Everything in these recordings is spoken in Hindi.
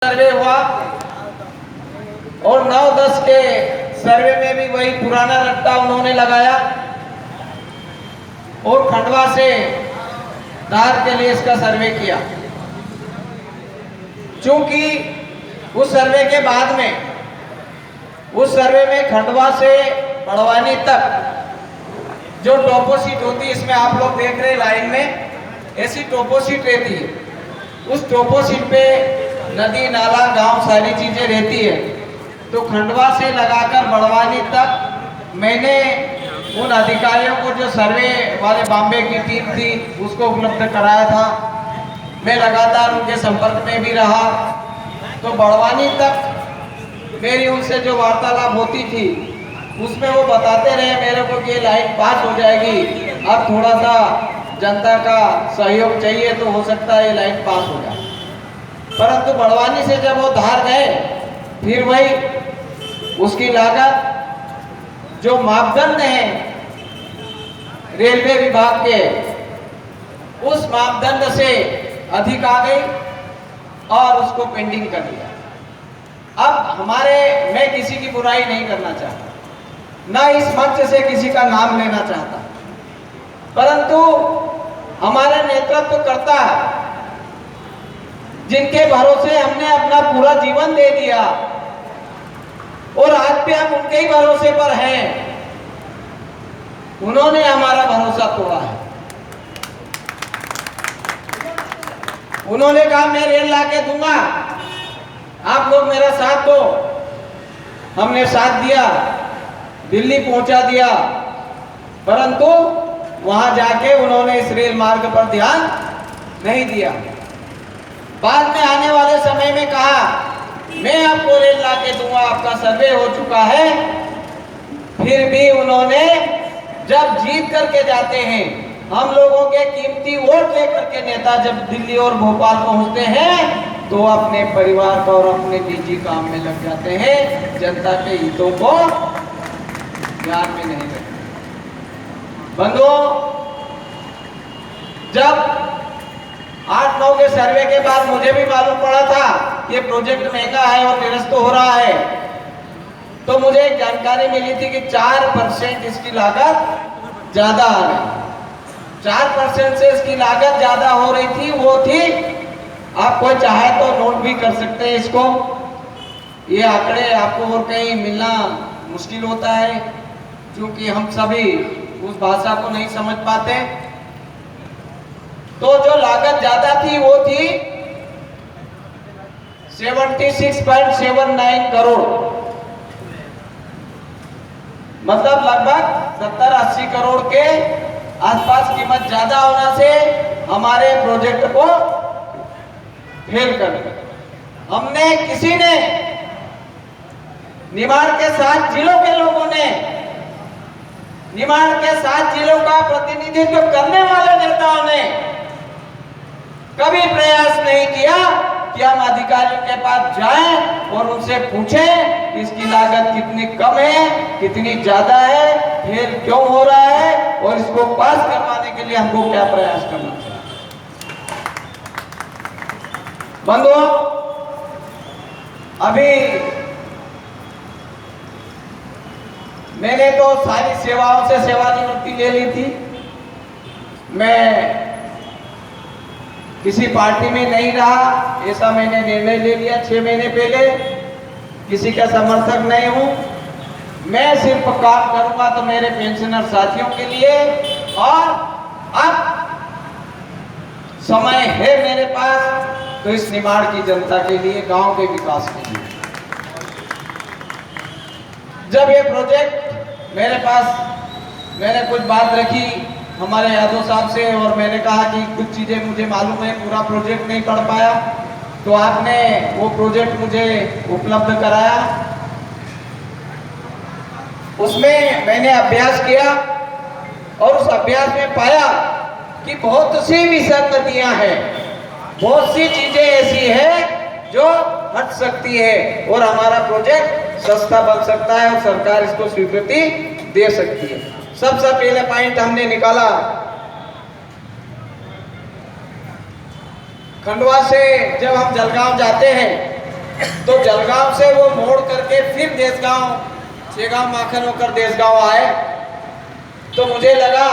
सर्वे हुआ और 9-10 के सर्वे में भी वही पुराना रट्टा उन्होंने लगाया और खंडवा से धार के लिए इसका सर्वे किया। चूंकि उस सर्वे के बाद में उस सर्वे में खंडवा से बड़वानी तक जो टोपोशीट होती है, इसमें आप लोग देख रहे लाइन में ऐसी टोपोशीट रहती है। उस टोपोशीट पे नदी नाला गांव सारी चीजें रहती है। तो खंडवा से लगाकर बड़वानी तक मैंने उन अधिकारियों को जो सर्वे वाले बॉम्बे की टीम थी उसको उपलब्ध कराया था। मैं लगातार उनके संपर्क में भी रहा। तो बड़वानी तक मेरी उनसे जो वार्तालाप होती थी उसमें वो बताते रहे मेरे को कि ये लाइन पास हो जाएगी, अब थोड़ा सा जनता का सहयोग चाहिए तो हो सकता है ये लाइन पास हो जाए। परंतु बड़वानी से जब वो धार गए फिर वही उसकी लागत जो मापदंड है रेलवे विभाग के उस मापदंड से अधिक आ गई और उसको पेंडिंग कर दिया। अब मैं किसी की बुराई नहीं करना चाहता, ना इस मंच से किसी का नाम लेना चाहता, परंतु हमारे नेतृत्व करता जिनके भरोसे हमने अपना पूरा जीवन दे दिया और आज भी हम उनके ही भरोसे पर हैं, उन्होंने हमारा भरोसा तोड़ा है। उन्होंने कहा मैं रेल ला के दूंगा, आप लोग मेरा साथ दो। हमने साथ दिया, दिल्ली पहुंचा दिया, परंतु वहां जाके उन्होंने इस रेल मार्ग पर ध्यान नहीं दिया। बाद में आने वाले समय में कहा मैं आपको रेल ला के दूंगा, आपका सर्वे हो चुका है। फिर भी उन्होंने जब जीत करके जाते हैं, हम लोगों के कीमती वोट लेकर के नेता जब दिल्ली और भोपाल पहुंचते हैं तो अपने परिवार का और अपने निजी काम में लग जाते हैं, जनता के हितों को ध्यान में नहीं रखते। बंधुओं, जब 8-9 के सर्वे के बाद मुझे भी मालूम पड़ा था ये प्रोजेक्ट महंगा है और निरस्त हो रहा है, तो मुझे एक जानकारी मिली थी कि 4% इसकी लागत ज्यादा आ रही। 4% से इसकी लागत ज्यादा हो रही थी, वो थी, आप कोई चाहे तो नोट भी कर सकते हैं इसको। ये आंकड़े आपको और कहीं मिलना मुश्किल होता है क्योंकि हम सभी उस भाषा को नहीं समझ पाते। तो जो लागत ज्यादा थी वो थी 76.79 करोड़, मतलब लगभग 70-80 करोड़ के आसपास कीमत ज्यादा होने से हमारे प्रोजेक्ट को फेल कर दिया। हमने किसी ने निमाड़ के 7 जिलों के लोगों ने, निमाड़ के 7 जिलों का प्रतिनिधित्व करने वाले नेताओं ने कभी प्रयास नहीं किया कि हम अधिकारियों के पास जाएं और उनसे पूछें कि इसकी लागत कितनी कम है, कितनी ज्यादा है, फेल क्यों हो रहा है और इसको पास करवाने के लिए हमको क्या प्रयास करना चाहिए। बंधुओं, अभी मैंने तो सारी सेवाओं से सेवानिवृत्ति ले ली थी। मैं किसी पार्टी में नहीं रहा, ऐसा मैंने निर्णय ले लिया 6 महीने पहले। किसी का समर्थक नहीं हूं, मैं सिर्फ काम करूंगा तो मेरे पेंशनर साथियों के लिए, और अब समय है मेरे पास तो इस निमाड़ की जनता के लिए, गांव के विकास के लिए। जब ये प्रोजेक्ट मेरे पास, मैंने कुछ बात रखी हमारे यादव साहब से और मैंने कहा कि कुछ चीजें मुझे मालूम है, पूरा प्रोजेक्ट नहीं पढ़ पाया, तो आपने वो प्रोजेक्ट मुझे उपलब्ध कराया। उसमें मैंने अभ्यास किया और उस अभ्यास में पाया कि बहुत सी विसंगतियां हैं, बहुत सी चीजें ऐसी है जो हट सकती है और हमारा प्रोजेक्ट सस्ता बन सकता है और सरकार इसको स्वीकृति दे सकती है। सबसे पहले पॉइंट हमने निकाला, खंडवा से जब हम जलगांव जाते हैं तो जलगांव से वो मोड़ करके फिर देसगांव, छेगांव माखन होकर देसगांव आए। तो मुझे लगा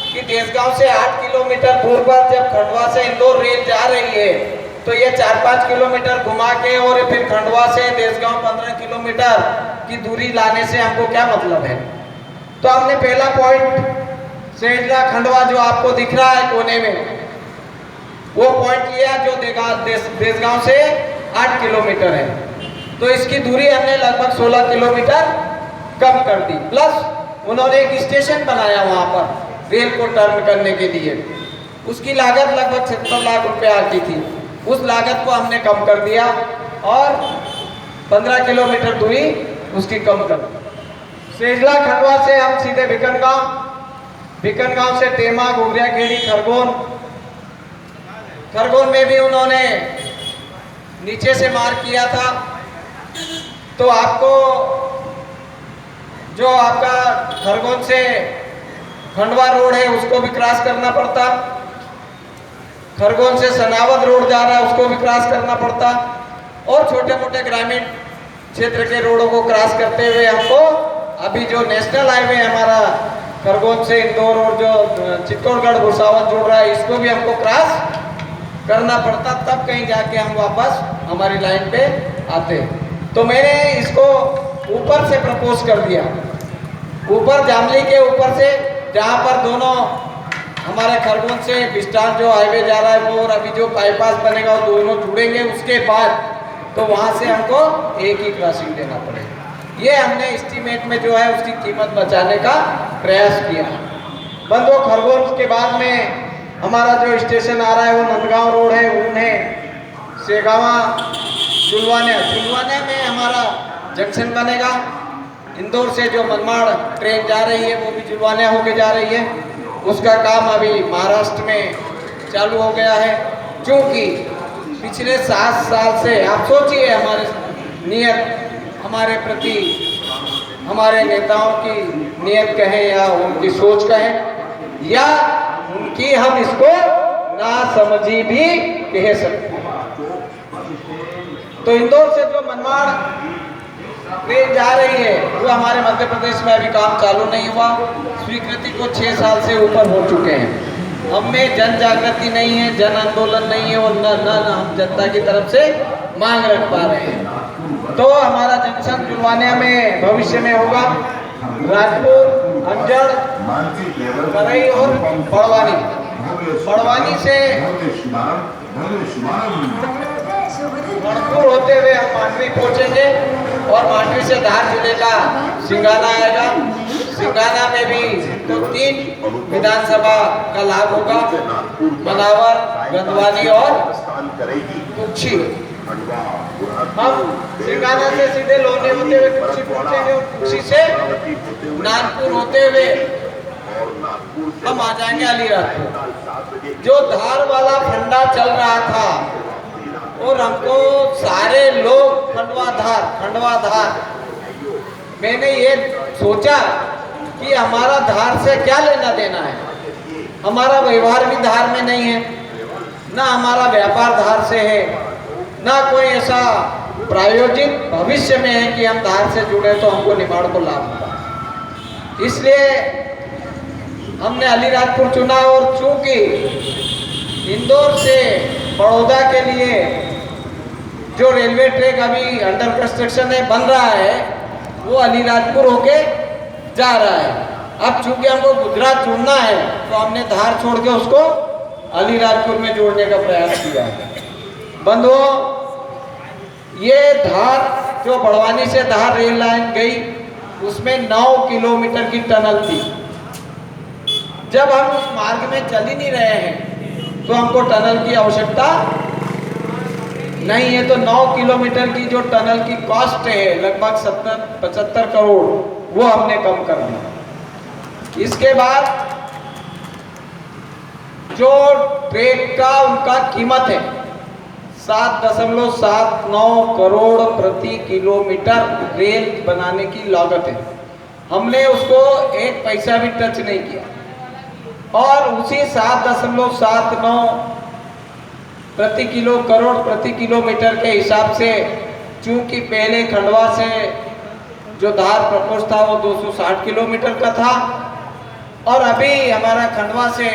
कि देसगांव से 8 किलोमीटर दूर पर जब खंडवा से इंदौर रेल जा रही है तो ये 4-5 किलोमीटर घुमा के और फिर खंडवा से देसगांव 15 किलोमीटर की दूरी लाने से हमको क्या मतलब है। तो हमने पहला पॉइंट सेजला खंडवा जो आपको दिख रहा है कोने में, वो पॉइंट लिया जो देसगांव से 8 किलोमीटर है। तो इसकी दूरी हमने लगभग 16 किलोमीटर कम कर दी। प्लस उन्होंने एक स्टेशन बनाया वहां पर रेल को टर्न करने के लिए, उसकी लागत लगभग 76 लाख रुपए आती थी। उस लागत को हमने कम कर दिया और 15 किलोमीटर दूरी उसकी कम कर दी। सेजला खंडवा से हम सीधे भिकनगांव से टेमा, घुघरिया खेड़ी, खरगोन में भी उन्होंने नीचे से मार किया था। तो आपको जो आपका खरगोन से खंडवा रोड है उसको भी क्रॉस करना पड़ता, खरगोन से सनावद रोड जा रहा है उसको भी क्रॉस करना पड़ता, और छोटे मोटे ग्रामीण क्षेत्र के रोडों को क्रॉस करते हुए हमको अभी जो नेशनल हाईवे हमारा खरगोन से इंदौर और जो चित्तौड़गढ़ भुसावल जोड़ रहा है इसको भी हमको क्रॉस करना पड़ता, तब कहीं जाके हम वापस हमारी लाइन पे आते। तो मैंने इसको ऊपर से प्रपोज कर दिया, ऊपर जामली के ऊपर से, जहाँ पर दोनों हमारे खरगोन से बिस्टान जो हाईवे जा रहा है वो और अभी जो बाईपास बनेगा वो दोनों जुड़ेंगे, उसके बाद तो वहाँ से हमको एक ही क्रॉसिंग देना पड़ेगा। ये हमने एस्टीमेट में जो है उसकी कीमत बचाने का प्रयास किया। बंदो खरगोन के बाद में हमारा जो स्टेशन आ रहा है वो नंदगांव रोड है, ऊन है, सेगावा, चुलवाने में हमारा जंक्शन बनेगा। इंदौर से जो मनमाड़ ट्रेन जा रही है वो भी चुलवाने होके जा रही है, उसका काम अभी महाराष्ट्र में चालू हो गया है। क्योंकि पिछले 7 साल से आप सोचिए हमारे नियत, हमारे प्रति हमारे नेताओं की नियत कहें या उनकी सोच कहें या उनकी हम इसको नासमझी भी कह सकते हैं। तो इंदौर से जो मनमाड़ ट्रेन जा रही है वो हमारे मध्य प्रदेश में अभी काम चालू नहीं हुआ, स्वीकृति को 6 साल से ऊपर हो चुके हैं। हम में जन जागृति नहीं है, जन आंदोलन नहीं है और न हम जनता की तरफ से मांग रख पा रहे हैं। तो हमारा जंक्शन जुलवानिया में भविष्य में होगा, राजपुर, अंजड़, करई और बड़वानी से मणपुर होते हुए हम मांडवी पहुंचेंगे और मांडवी से धार जिले का सिंगाना आएगा। सिंगाना में भी तो 3 विधानसभा का लाभ होगा, मनावर, गंधवानी और कुक्षी। हम सिंगाना से सीधे लोनी होते हुए कुक्षी पहुंचेंगे और कुक्षी से नागपुर होते हुए हम आ जाएंगे अलीराजपुर। जो धार वाला फंडा चल रहा था और हमको सारे लोग खंडवा धार, मैंने ये सोचा कि हमारा धार से क्या लेना देना है, हमारा व्यवहार भी धार में नहीं है, ना हमारा व्यापार धार से है, ना कोई ऐसा प्रायोजित भविष्य में है कि हम धार से जुड़े तो हमको निमाड़ को लाभ होगा। इसलिए हमने अलीराजपुर चुना। और चूंकि इंदौर से बड़ौदा के लिए जो रेलवे ट्रैक अभी अंडर कंस्ट्रक्शन है, बन रहा है, वो अलीराजपुर होके जा रहा है। अब चूंकि हमको गुजरात जोड़ना है तो हमने धार छोड़ के उसको अलीराजपुर में जोड़ने का प्रयास किया है। बंधुओं, ये धार जो बड़वानी से धार रेल लाइन गई उसमें 9 किलोमीटर की टनल थी। जब हम उस मार्ग में चल ही नहीं रहे हैं तो हमको टनल की आवश्यकता नहीं है। तो 9 किलोमीटर की जो टनल की कॉस्ट है लगभग 70-75 करोड़, वो हमने कम कर दी। इसके बाद जो ट्रेक का उनका कीमत है 7.79 करोड़ प्रति किलोमीटर रेल बनाने की लागत है। हमने उसको 1 पैसा भी टच नहीं किया और उसी 7.79 करोड़ प्रति किलोमीटर के हिसाब से चूंकि पहले खंडवा से जो धार प्रपोज था वो 260 किलोमीटर का था और अभी हमारा खंडवा से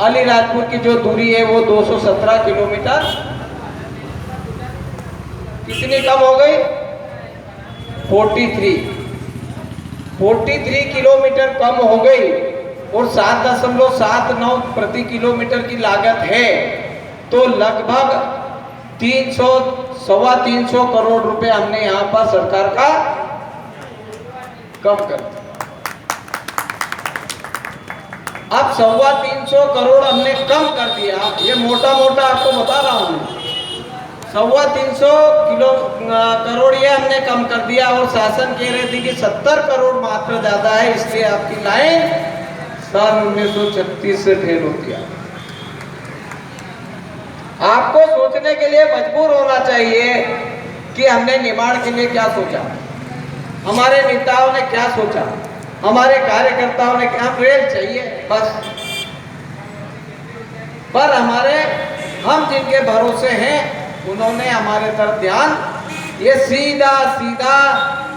अलीराजपुर की जो दूरी है वो 217 किलोमीटर कितनी कम हो गई? 43 किलोमीटर कम हो गई और 7.79 प्रति किलोमीटर की लागत है, तो लगभग 300-325 करोड़ रुपए हमने यहाँ पर सरकार का कम कर दिया। अब 325 करोड़ हमने कम कर दिया, ये मोटा मोटा आपको बता रहा हूं। 325 करोड़ ये हमने कम कर दिया और शासन कह रहे थे कि 70 करोड़ मात्र ज्यादा है, इसलिए आपकी लाइन सन 1936 से फेल होती है। आपको सोचने के लिए मजबूर होना चाहिए कि हमने निर्माण के लिए क्या सोचा, हमारे नेताओं ने क्या सोचा, हमारे कार्यकर्ताओं ने क्या। रेल चाहिए बस, पर हम जिनके भरोसे हैं उन्होंने हमारे तरफ ध्यान, ये सीधा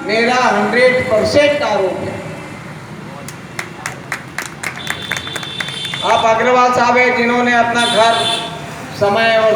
मेरा 100% आरोप है। आप अग्रवाल साहब है जिन्होंने अपना घर समय और